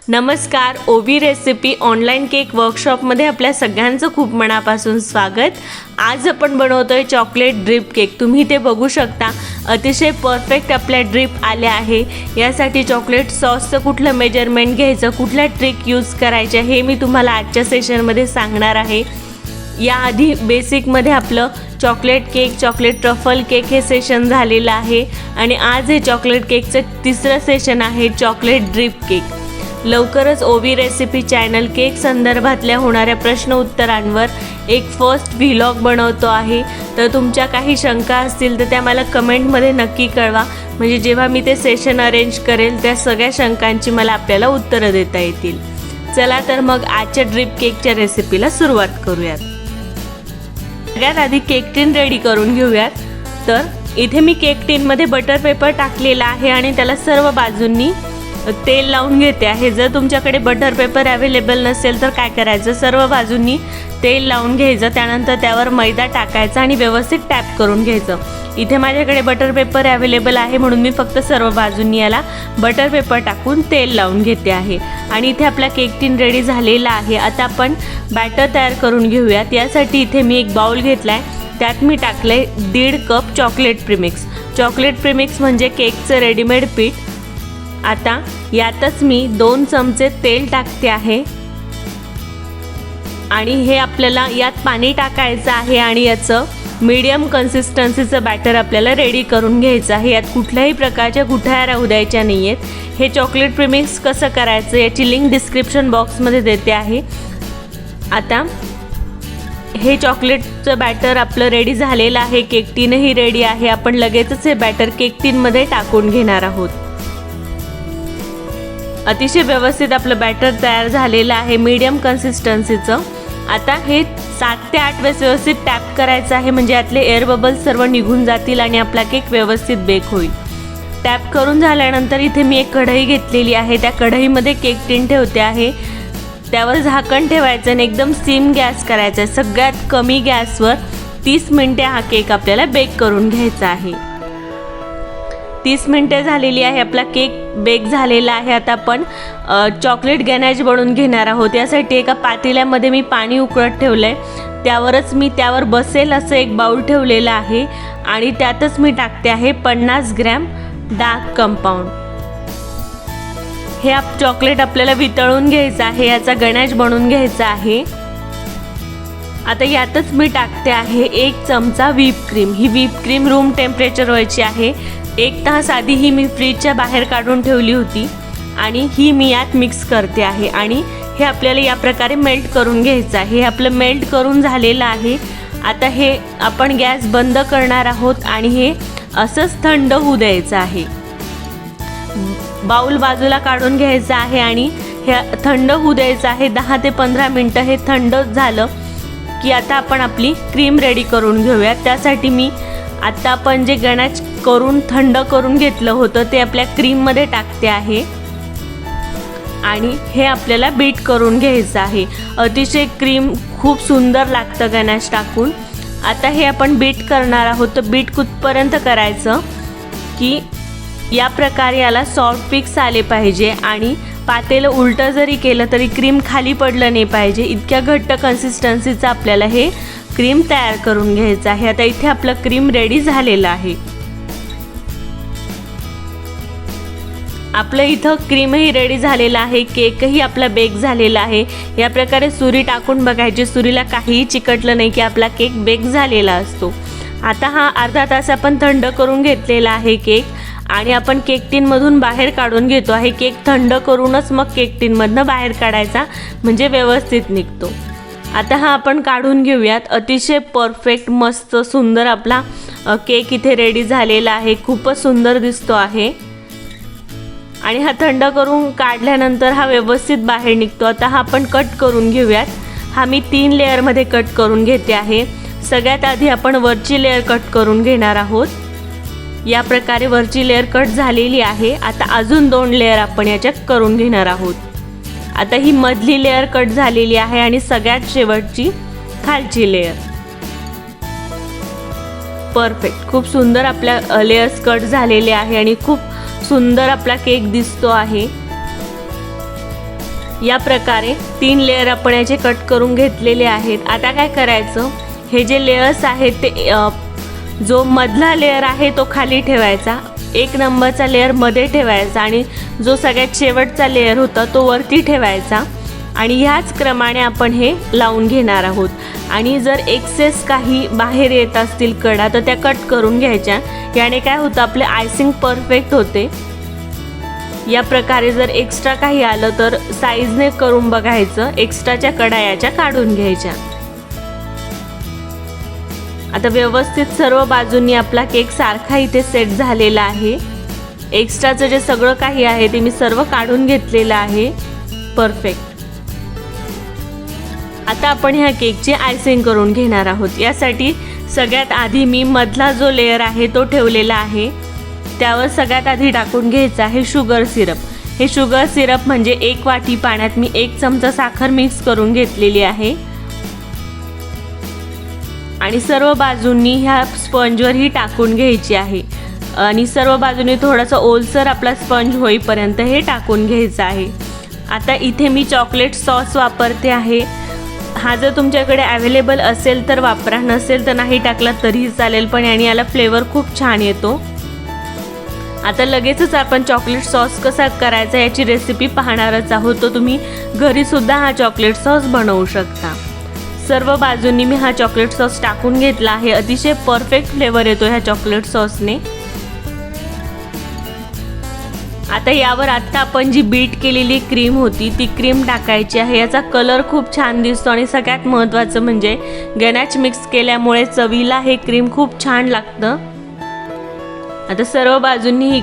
नमस्कार, ओबी recipe online cake वर्कशॉपमध्ये आपल्या सगळ्यांचं खूप मनापासून स्वागत। आज आपण बनवतोय चॉकलेट ड्रिप केक। तुम्ही ते बघू शकता, अतिशय परफेक्ट आपल्या ड्रिप आले आहे। यासाठी चॉकलेट सॉसचं कुठलं मेजरमेंट घ्यायचं, कुठल्या ट्रिक यूज करायच्या हे मी तुम्हाला आजच्या सेशनमध्ये सांगणार आहे। याआधी बेसिकमध्ये आपलं chocolate cake, chocolate truffle cake हे सेशन झालेलं आहे आणि आज हे चॉकलेट केकचं तिसरं सेशन आहे, चॉकलेट ड्रिप केक। लवकरच ओबी रेसिपी चॅनल केक संदर्भातल्या होणाऱ्या प्रश्न उत्तरांवर एक फर्स्ट व्लॉग बनवतो आहे। तर तुमच्या काही शंका असतील तर त्या मला कमेंटमध्ये नक्की कळवा, म्हणजे जेव्हा मी ते सेशन अरेंज करेल त्या सगळ्या शंकांची मला आपल्याला उत्तरं देता येतील। चला तर मग आजच्या ड्रिप केकच्या रेसिपीला सुरुवात करूयात। सगळ्यात आधी केक टिन रेडी करून घेऊयात। तर इथे मी केक टिनमध्ये बटर पेपर टाकलेला आहे आणि त्याला सर्व बाजूंनी तेल लावून घेते आहे। जर तुमच्याकडे बटर पेपर अवेलेबल नसेल तर काय करायचं, सर्व बाजूंनी तेल लावून घ्यायचं, त्यानंतर त्यावर मैदा टाकायचा आणि व्यवस्थित टॅप करून घ्यायचं। इथे माझ्याकडे बटर पेपर अवेलेबल आहे म्हणून मी फक्त सर्व बाजूंनी याला बटर पेपर टाकून तेल लावून घेते आहे। आणि इथे आपला केक टिन रेडी झालेला आहे। आता आपण बॅटर तयार करून घेऊयात। यासाठी इथे मी एक बाउल घेतलाय, त्यात मी टाकले 1.5 cup chocolate premix. Chocolate premix म्हणजे केकचं रेडीमेड पीठ। आता यातच मी 2 चमचे तेल टाकते आहे आणि हे आपल्याला यात पाणी टाकायचं आहे आणि याचं मीडियम कन्सिस्टन्सीचं बॅटर आपल्याला रेडी करून घ्यायचं आहे। यात कुठल्याही प्रकारच्या गुठळ्या राहू द्यायच्या नाही आहेत। हे चॉकलेट प्रीमिक्स कसं करायचं याची लिंक डिस्क्रिप्शन बॉक्समध्ये देते आहे। आता हे चॉकलेटचं बॅटर आपलं रेडी झालेलं आहे, केक टिनही रेडी आहे। आपण लगेचच हे बॅटर केक टिनमध्ये टाकून घेणार आहोत। अतिशय व्यवस्थित आपलं बॅटर तयार झालेलं आहे, मीडियम कन्सिस्टन्सीचं। आता हे 7 ते 8 वेळेस व्यवस्थित टॅप करायचं आहे, म्हणजे यातले एअर बबल्स सर्व निघून जातील आणि आपला केक व्यवस्थित बेक होईल। टॅप करून झाल्यानंतर इथे मी एक कढई घेतलेली आहे, त्या कढईमध्ये केक टिन ठेवते आहे। त्यावर झाकण ठेवायचं आणि एकदम सिम गॅस करायचा आहे। सगळ्यात कमी गॅसवर 30 मिनिटे हा केक आपल्याला बेक करून घ्यायचा आहे। 30 मिनिटे झालेली आहे, आपला केक बेक झालेला आहे। आता आपण चॉकलेट गॅनाश बनवून घेणार आहोत। यासाठी एका पातेल्यामध्ये मी पाणी उकळत ठेवलंय, त्यावर बसेल असं एक बाउल ठेवलेला आहे आणि त्यातच मी टाकते आहे 50 ग्रॅम डार्क कंपाऊंड। हे चॉकलेट आपल्याला वितळून घ्यायचं आहे, याचा गॅनाश बनवून घ्यायचा आहे। आता यातच मी टाकते आहे 1 चमचा व्हीप क्रीम। ही व्हीप क्रीम रूम टेम्परेचर व्हायची आहे। 1 तास आधी ही मी फ्रीजच्या बाहेर काढून ठेवली होती आणि ही मी यात मिक्स करते आहे आणि हे आपल्याला या प्रकारे मेल्ट करून घ्यायचं आहे। हे आपलं मेल्ट करून झालेलं आहे। आता हे आपण गॅस बंद करणार आहोत आणि हे असंच थंड होऊ द्यायचं आहे। बाउल बाजूला काढून घ्यायचं आहे आणि हे थंड होऊ द्यायचं आहे। 10 ते 15 मिनटं हे थंड झालं की आता आपण आपली क्रीम रेडी करून घेऊया। त्यासाठी मी आता आपण जे गॅनाश करून थंड करून घेतलं होतं ते आपल्या क्रीममध्ये टाकते आहे आणि हे आपल्याला बीट करून घ्यायचं आहे। अतिशय क्रीम खूप सुंदर लागतं गॅनाश टाकून। आता हे आपण बीट करणार आहोत। तर बीट कुठपर्यंत करायचं की या प्रकारे याला सॉफ्ट पिक्स आले पाहिजे आणि पातेलं उलटं जरी केलं तरी क्रीम खाली पडलं नाही पाहिजे। इतक्या घट्ट कन्सिस्टन्सीचं आपल्याला हे क्रीम तयार करून घ्यायचं आहे। आता इथे आपलं क्रीम रेडी झालेलं आहे। आपलं इथं क्रीमही रेडी झालेला आहे, केकही आपला बेक झालेला आहे। या प्रकारे सुरी टाकून बघायची, सुरीला काहीही चिकटलं नाही की आपला केक बेक झालेला असतो। आता हा अर्धा तास आपण थंड करून घेतलेला आहे केक आणि आपण केक टिनमधून बाहेर काढून घेतो आहे। केक थंड करूनच मग केक टिनमधनं बाहेर काढायचा, म्हणजे व्यवस्थित निघतो। आता हा आपण काढून घेऊयात। अतिशय परफेक्ट मस्त सुंदर आपला केक इथे रेडी झालेला आहे, खूपच सुंदर दिसतो आहे आणि हा थंड करून काढल्यानंतर हा व्यवस्थित बाहेर निघतो। आता हा आपण कट करून घेऊयात। हा मी 3 लेअरमध्ये कट करून घेते आहे। सगळ्यात आधी आपण वरची लेअर कट करून घेणार आहोत। या प्रकारे वरची लेअर कट झालेली आहे। आता अजून 2 लेअर आपण याच्यात करून घेणार आहोत। आता ही मधली लेअर कट झालेली आहे आणि सगळ्यात शेवटची खालची लेअर। परफेक्ट, खूप सुंदर आपल्या लेयर्स कट झालेले आहे आणि खूप सुंदर आपला केक दिसतो आहे। या प्रकारे 3 लेयर आपण याचे कट करून घेतलेले आहेत। आता काय करायचं, हे जे लेयर्स आहेत ते जो मधला लेयर आहे तो खाली ठेवायचा, 1 नंबरचा लेयर मध्ये ठेवायचा आणि जो सगळ्यात शेवटचा लेयर होता तो वरती ठेवायचा आणि ह्याच क्रमाने आपण हे लावून घेणार आहोत। आणि जर एक्सेस काही बाहेर येत असतील कडा तर त्या कट करून घ्यायच्या, याने काय होतं आपले आयसिंग परफेक्ट होते। या प्रकारे जर एक्स्ट्रा काही आलं तर साईजने करून बघायचं, एक्स्ट्राच्या कडा याच्या काढून घ्यायच्या। आता व्यवस्थित सर्व बाजूंनी आपला केक सारखा इथे सेट झालेला आहे। एक्स्ट्राचं जे सगळं काही आहे ते मी सर्व काढून घेतलेलं आहे परफेक्ट। आता आपण ह्या केकची आयसिंग करून घेणार आहोत। यासाठी सगळ्यात आधी मी मधला जो लेयर आहे तो ठेवलेला आहे, त्यावर सगळ्यात आधी टाकून घ्यायचं आहे शुगर सिरप। हे शुगर सिरप म्हणजे 1 वाटी पाण्यात मी 1 चमचा साखर मिक्स करून घेतलेली आहे आणि सर्व बाजूंनी ह्या स्पंजवर ही टाकून घ्यायची आहे आणि सर्व बाजूंनी थोडासा ओलसर आपला स्पंज होईपर्यंत हे टाकून घ्यायचं आहे। आता इथे मी चॉकलेट सॉस वापरते आहे। हा जर तुमच्याकडे अवेलेबल असेल तर वापरा, नसेल तर नाही टाकला तरीही चालेल, पण याला फ्लेवर खूप छान येतो। आता लगेचच आपण चॉकलेट सॉस कसा करायचा याची रेसिपी पाहणारच आहोत, तो तुम्ही घरी सुद्धा हा चॉकलेट सॉस बनवू शकता। सर्व बाजूंनी मी हा चॉकलेट सॉस टाकून घेतला आहे। अतिशय परफेक्ट फ्लेवर येतो ह्या चॉकलेट सॉसने। आता यावर आता आपण जी बीट केलेली क्रीम होती ती क्रीम टाकायची आहे। याचा कलर खूप छान दिसतो आणि सगळ्यात महत्त्वाचं म्हणजे गॅनाच मिक्स केल्यामुळे चवीला हे क्रीम खूप छान लागतं। आता सर्व बाजूंनी ही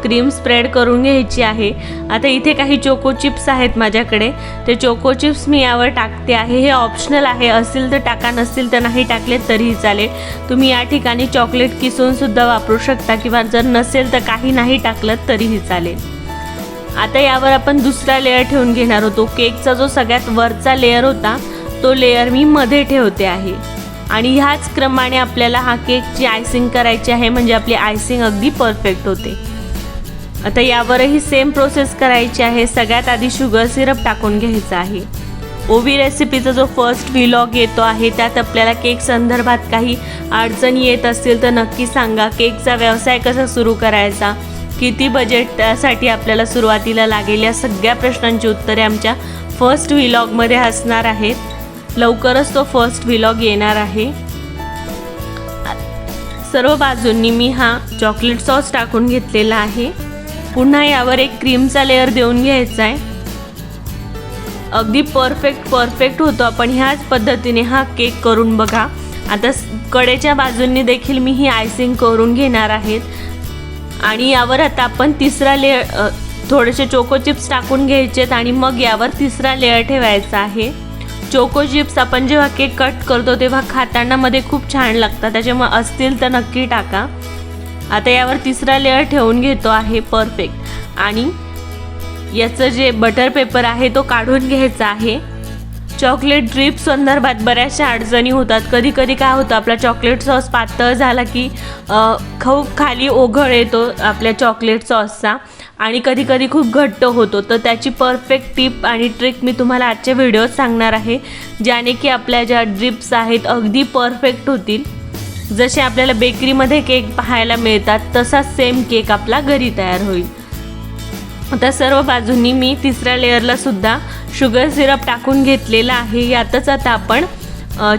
क्रीम स्प्रेड करून घ्यायची आहे। आता इथे काही चोको चिप्स आहेत माझ्याकडे, ते चोको चिप्स मी यावर टाकते आहे। हे ऑप्शनल आहे, असेल तर टाका, नसेल तर नाही टाकले तरीही चालेल। तुम्ही या ठिकाणी चॉकलेट किसून सुद्धा वापरू शकता किंवा जर नसेल तर काही नाही टाकलं तरीही चालेल। आता यावर आपण दुसरा लेयर ठेवून घेणार होतो। केकचा जो सगळ्यात वरचा लेयर होता तो लेयर मी मध्ये ठेवते आहे आणि ह्याच क्रमाने आपल्याला हा केकची आयसिंग करायची आहे, म्हणजे आपली आयसिंग अगदी परफेक्ट होते। आता यावरही सेम प्रोसेस करायची आहे। सगळ्यात आधी शुगर सिरप टाकून घ्यायचा आहे। ओवी रेसिपीचा जो फर्स्ट व्लॉग येतो आहे त्यात आपल्याला केक संदर्भात काही अडचणी येत असतील तर नक्की सांगा। केकचा व्यवसाय कसा सुरू करायचा, किती बजेटसाठी आपल्याला सुरुवातीला लागेल, या सगळ्या प्रश्नांची उत्तरे आमच्या फर्स्ट व्लॉगमध्ये असणार आहेत। लवकरच तो फर्स्ट व्लॉग येणार आहे। सर्व बाजूंनी मी हा चॉकलेट सॉस टाकून घेतलेला आहे। पुन्हा यावर एक क्रीमचा लेयर देऊन घ्यायचा आहे। अगदी परफेक्ट होतो। आपण ह्याच पद्धतीने हा केक करून बघा। आता कडेच्या बाजूंनी देखील मी ही आयसिंग करून घेणार आहेत आणि यावर आता आपण तिसरा लेयर, थोडेसे चोको चिप्स टाकून घ्यायचेत आणि मग यावर तिसरा लेयर ठेवायचा आहे। चोको चिप्स आपण जेव्हा केक कट करतो तेव्हा खाताना मध्ये खूप छान लागतात, त्याच्यामुळे असतील तर नक्की टाका। आता यावर तिसरा लेयर ठेवून घेतो आहे परफेक्ट आणि याचं जे बटर पेपर आहे तो काढून घ्यायचा आहे। चॉकलेट ड्रिप संदर्भात बऱ्याचशा अडचणी होतात। कधी कधी काय होतं, आपला चॉकलेट सॉस पातळ झाला की खूप खाली ओघळ येतो आपल्या चॉकलेट सॉसचा आणि कधी कधी खूप घट्ट होतो। तर त्याची परफेक्ट टिप आणि ट्रिक मी तुम्हाला आजच्या व्हिडिओत सांगणार आहे, ज्याने की आपल्या ज्या ड्रिप्स आहेत अगदी परफेक्ट होतील। जसे आपल्याला बेकरीमध्ये केक पाहायला मिळतात तसा सेम केक आपला घरी तयार होईल। आता सर्व बाजूंनी मी तिसऱ्या लेयरला सुद्धा शुगर सिरप टाकून घेतलेला आहे। यातच आता आपण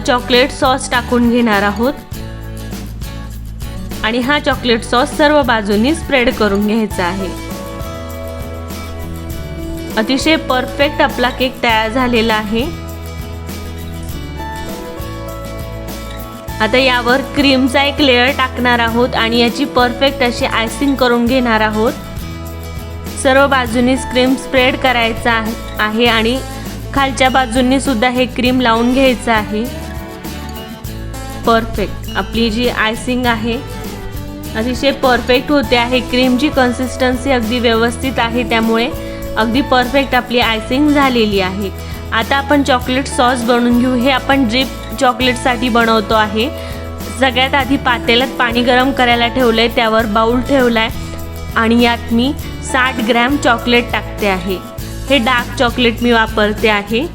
चॉकलेट सॉस टाकून घेणार आहोत आणि हा चॉकलेट सॉस सर्व बाजूंनी स्प्रेड करून घ्यायचा आहे। अतिशय परफेक्ट आपला केक तयार झालेला आहे। आता यावर क्रीमचा एक लेयर टाकणार आहोत आणि याची परफेक्ट अशी आयसिंग करून घेणार आहोत। सर्व बाजूंनी क्रीम स्प्रेड करायचा आहे आणि खालच्या बाजूंनी सुद्धा हे क्रीम लावून घ्यायचं आहे। परफेक्ट आपली जी आयसिंग आहे अतिशय परफेक्ट होते आहे। क्रीमची कन्सिस्टन्सी अगदी व्यवस्थित आहे, त्यामुळे अगदी परफेक्ट आपली आयसिंग झालेली आहे। आता आपण चॉकलेट सॉस बनवून घेऊ। हे आपण ड्रिप चॉकलेटसाठी बनवतो आहे। सगळ्यात आधी पातेल्यात पाणी गरम करायला ठेवलंय, त्यावर बाउल ठेवलाय आणि यात मी 60 ग्रॅम चॉकलेट टाकते आहे। हे डार्क चॉकलेट मी वापरते आहे।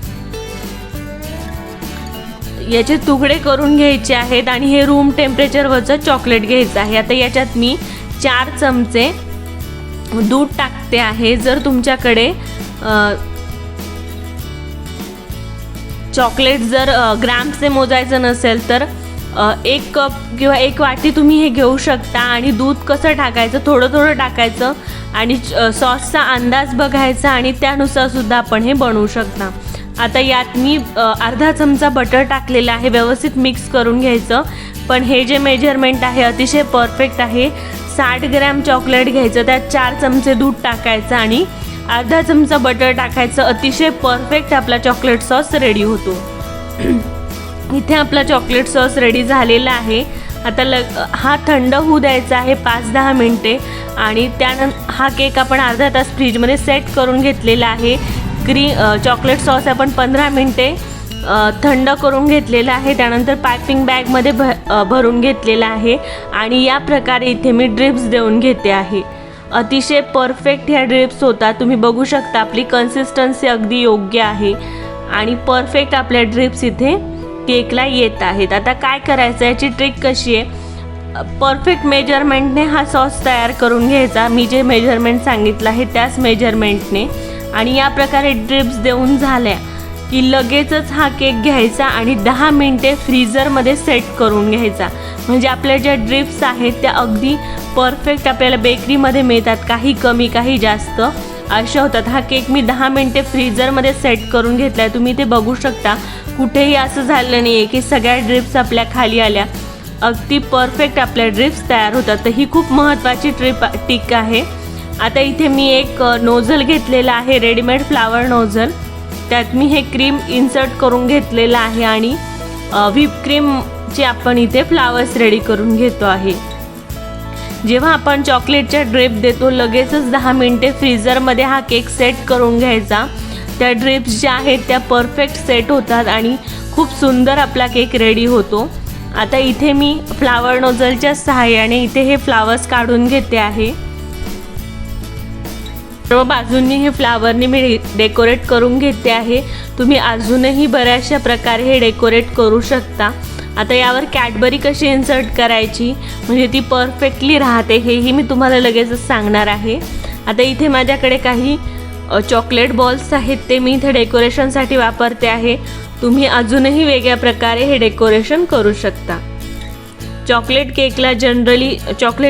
याचे तुकडे करून घ्यायचे आहेत आणि हे रूम टेम्परेचरवरचं चॉकलेट घ्यायचं आहे। आता याच्यात मी 4 चमचे दूध टाकते आहे। जर तुमच्याकडे चॉकलेट जर ग्रॅम्सने मोजायचं नसेल तर 1 कप किंवा 1 वाटी तुम्ही हे घेऊ शकता। आणि दूध कसं टाकायचं, थोडं थोडं टाकायचं आणि सॉसचा अंदाज बघायचा आणि त्यानुसार सुद्धा आपण हे बनवू शकता। आता यात मी अर्धा चमचा बटर टाकलेला आहे, व्यवस्थित मिक्स करून घ्यायचं। पण हे जे मेजरमेंट आहे अतिशय परफेक्ट आहे। 60 ग्रॅम चॉकलेट घ्यायचं, त्यात 4 चमचे दूध टाकायचं आणि अर्धा चमचा बटर टाकायचं। अतिशय परफेक्ट आपला चॉकलेट सॉस रेडी होतो। इथे आपला चॉकलेट सॉस रेडी झालेला आहे। आता हा थंड होऊ द्यायचा आहे 5-10 मिनिटे आणि त्यानंतर हा केक आपण अर्धा तास फ्रीजमध्ये सेट करून घेतलेला आहे। चॉकलेट सॉस आपण 15 मिनिटे थंड करून घेतलेला आहे। त्यानंतर पायपिंग बॅगमध्ये भरून घेतलेला आहे आणि या प्रकारे इथे मी ड्रिप्स देऊन घेते आहे। अतिशय परफेक्ट ह्या ड्रिप्स होतात। तुम्ही बघू शकता आपली कन्सिस्टन्सी अगदी योग्य आहे आणि परफेक्ट आपल्या ड्रिप्स इथे केकला येत आहेत। आता काय करायचं, याची ट्रिक कशी आहे, परफेक्ट मेजरमेंटने हा सॉस तयार करून घ्यायचा। मी जे मेजरमेंट सांगितलं आहे त्याच मेजरमेंटने आणि या प्रकारे ड्रिप्स देऊन झाल्या की लगेचच हा केक घ्यायचा आणि 10 मिनिटे फ्रीझरमध्ये सेट करून घ्यायचा। म्हणजे आपल्या ज्या ड्रिप्स आहेत त्या अगदी परफेक्ट आपल्याला बेकरीमध्ये मिळतात, काही कमी काही जास्त अशा होतात। हा केक मी 10 मिनिटे फ्रीझरमध्ये सेट करून घेतला आहे। तुम्ही ते बघू शकता, कुठेही असं झालं नाही आहे की सगळ्या ड्रिप्स आपल्या खाली आल्या। अगदी परफेक्ट आपल्या ड्रिप्स तयार होतात। तर ही खूप महत्त्वाची टिक आहे। आता इथे मी एक नोझल घेतलेला आहे, रेडीमेड फ्लावर नोझल। त्यात मी हे क्रीम इन्सर्ट करून घेतलेलं आहे आणि व्हिप क्रीमचे आपण इथे फ्लावर्स रेडी करून घेतो आहे। जेव्हा आपण चॉकलेटच्या ड्रिप देतो लगेचच 10 मिनिटे फ्रीझरमध्ये हा केक सेट करून घ्यायचा। त्या ड्रिप्स ज्या आहेत त्या परफेक्ट सेट होतात आणि खूप सुंदर आपला केक रेडी होतो। आता इथे मी फ्लावर नोझलच्या सहाय्याने इथे हे फ्लावर्स काढून घेते आहे। सर्व बाजूंनी हे फ्लावरनी मी डेकोरेट करून घेते आहे। तुम्ही अजूनही बऱ्याचशा प्रकारे हे डेकोरेट करू शकता। आता यावर कॅडबरी कशी इन्सर्ट करायची म्हणजे ती परफेक्टली राहते हेही मी तुम्हाला लगेचच सांगणार आहे। आता इथे माझ्याकडे काही चॉकलेट बॉल्स आहेत, ते मी इथे डेकोरेशनसाठी वापरते आहे। तुम्ही अजूनही वेगळ्या प्रकारे हे डेकोरेशन करू शकता। चॉकलेट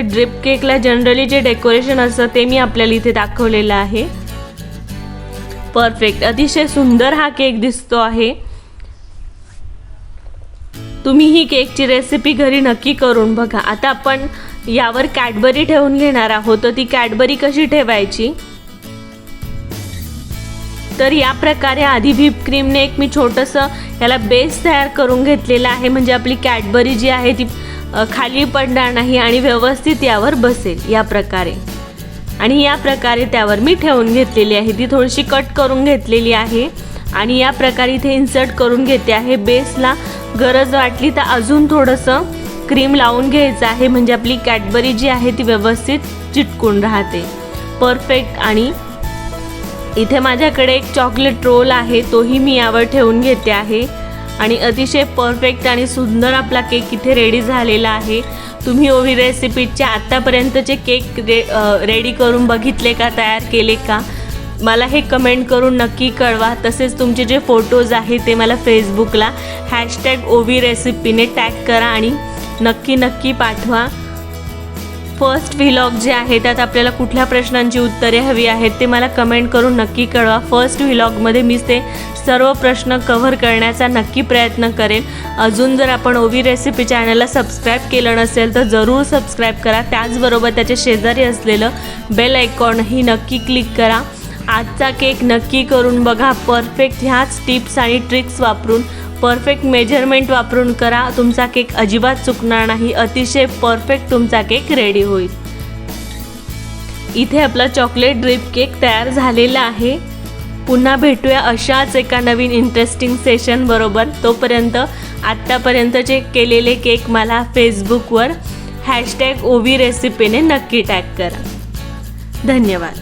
ड्रिप केकला जनरली जे डेकोरेशन असतं ते मी आपल्याला इथे दाखवलेलं आहे। परफेक्ट, अतिशय सुंदर हा केक दिसतो आहे। तुम्ही ही केकची रेसिपी घरी नक्की करून बघा। आता आपण यावर कॅडबरी ठेवून घेणार आहोत, तर ती कॅडबरी कशी ठेवायची, तर या प्रकारे आधी व्हिप क्रीमने एक मी छोटंसं याला बेस तयार करून घेतलेला आहे। म्हणजे आपली कॅडबरी जी आहे ती खाली पडणार नाही आणि व्यवस्थित यावर बसेल या प्रकारे। आणि या प्रकारे त्यावर मी ठेवून घेतलेली आहे। ती थोडीशी कट करून घेतलेली आहे आणि या प्रकारे इथे इन्सर्ट करून घेते आहे। बेसला गरज वाटली तर अजून थोडंसं क्रीम लावून घ्यायचं आहे, म्हणजे आपली कॅडबरी जी आहे ती व्यवस्थित चिटकून राहते। परफेक्ट। आणि इथे माझ्याकडे एक चॉकलेट रोल आहे, तोही मी यावर ठेवून घेते आहे आणि अतिशय परफेक्ट आणि सुंदर आपला केक इथे रेडी झालेला आहे। तुम्ही ओवी रेसिपीच्या आत्तापर्यंतचे केक रेडी करून बघितले का, तयार केले का, मला हे कमेंट करून नक्की कळवा। तसेच तुमचे जे फोटोज आहेत ते मला फेसबुकला #ओवी रेसिपीने टॅग करा आणि नक्की पाठवा। फर्स्ट व्लॉग जे आहे त्यात आपल्याला कुठल्या प्रश्नांची उत्तरे हवी आहेत ते मला कमेंट करून नक्की कळवा। फर्स्ट व्लॉगमध्ये मी ते सर्व प्रश्न कव्हर करण्याचा नक्की प्रयत्न करेन। अजून जर आपण ओवी रेसिपी चॅनलला सबस्क्राईब केलं नसेल तर जरूर सबस्क्राईब करा। त्याचबरोबर त्याच्या शेजारी असलेलं बेल आयकॉनही नक्की क्लिक करा। आजचा केक नक्की करून बघा। परफेक्ट ह्याच टिप्स आणि ट्रिक्स वापरून, परफेक्ट मेजरमेंट वापरून करा। तुमचा केक अजिबात चुकणार नाही। अतिशय परफेक्ट तुमचा केक रेडी होईल। इथे आपला चॉकलेट ड्रिप केक तयार झालेला आहे। पुन्हा भेटूया अशाच एका नवीन इंटरेस्टिंग सेशन बरोबर। तोपर्यंत आत्तापर्यंतचे केलेले केक मला फेसबुकवर #ओवी रेसिपीने नक्की टॅग करा। धन्यवाद।